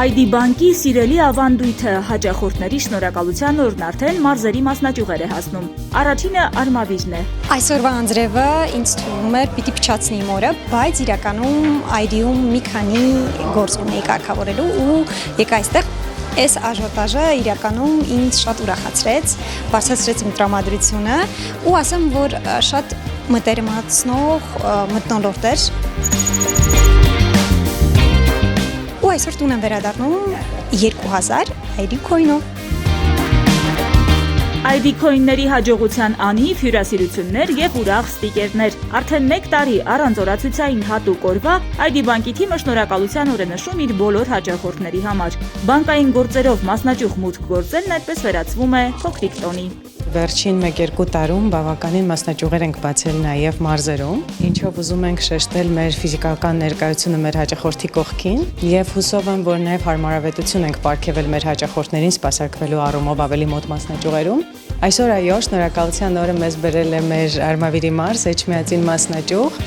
ID բանկի սիրելի ավանդույթը հաճախորդների շնորհակալության օրն արդեն մարզերի մասնաճյուղեր է հասնում։ Առաջինը Արմավիրն է։ Այսօրվա անձրևը ինձ թվում էր պիտի փչացնի իմ օրը, բայց իրականում ID-ում մի քանի գործ ունեի կարգավորելու ու եկա այստեղ այս աժոտաժը իրականում ինձ շատ ուրախացրեց, բարձրացրեց իմ տրամադրությունը ու ասեմ, որ շատ մտերմացնող մթնոլորտ էր։ Ու այսօր տուն եմ վերադառնում 2000 ID coin-ով։ ID coin-ների հաջողության անիվ հյուրասիրություններ եւ ուրախ ստիկերներ։ Արդեն 1 տարի առանց օրացույցային հատուկ օրվա ID բանկի թիմը շնորհակալության օր է նշում իր բոլոր հաճախորդների համար։ Բանկային գործերով մասնաճյուղ մուտք գործելն այդպես վերածվում է փոքրիկ տոնի։ Վերջին 1-2 տարում բավականին մասնաճյուղեր ենք բացել նաև մարզերում, ինչով ուզում ենք շեշտել մեր ֆիզիկական ներկայությունը մեր հաճախորդի կողքին եւ հուսով եմ, որ նաև հարմարավետություն ենք պարգևել մեր հաճախորդներին սպասարկվելու առումով ավելի մոտ մասնաճյուղերում։ Այսօր այո, շնորհակալության օրը մեզ բերել է մեր Արմավիրի մարզ Էջմիածին մասնաճյուղ։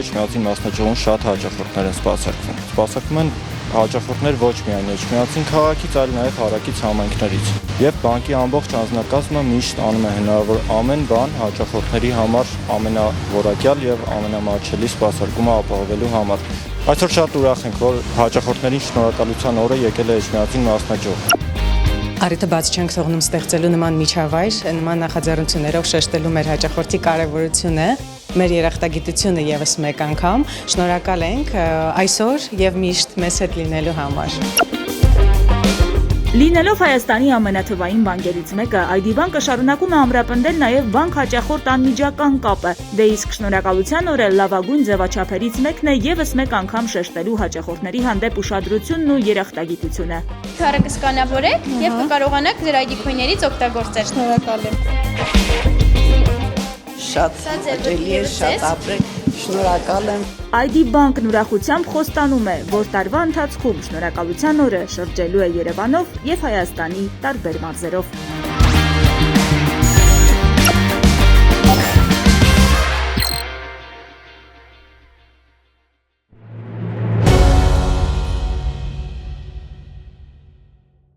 Էջմիածին մասնաճյուղում շատ հաճախորդներ են սպասարկվում։ Սպասարկվում են հաճախորդներ ոչ միայն Էջմիածին քաղաքից, այլ նաև հարակից համայնքներից։ Եվ բանկի ամբողջ անձնակազմը միշտ անում է հնարավոր ամեն բան հաճախորդների համար ամենաորակյալ եւ ամենամատչելի սպասարկումը ապահովելու համար։ Այսօր շատ ուրախ ենք, որ հաճախորդներին շնորհակալության օրը եկել է Էջմիածին մասնաճյուղ։ Առիթը բաց չենք թողնում ստեղծելու նման միջավայր, նման նախաձեռնություններով շեշտելու մեր հաճախորդի կարևորությունը, մեր երախտագիտությունը եւս մեկ անգամ։ Շնորհակալ ենք այսօր եւ միշտ մեզ հետ լինելու համար։ Լինելով Հայաստանի ամենաթվային բանկերից մեկը, ID բանկը շարունակում է ամրապնդել նաև բանկ-հաճախորդ անմիջական կապը։ Դե իսկ շնորհակալության օրը լավագույն ձևաչափերից մեկն է եւս մեկ անգամ շեշտելու հաճախորդների հանդեպ ուշադրությունն ու երախտագիտությունը։ QR-ը կսկանավորեք եւ կկարողանաք ձեր ID coin-երից օգտագործել։ Շնորհակալ եմ։ Շատ հաճելի է, շատ ապրեք, շնորհակալ եմ։ ID բանկն ուրախությամբ խոստանում է, որ տարվա ընթացքում շնորհակալության օրը շրջելու է Երևանով եւ Հայաստանի տարբեր մարզերով։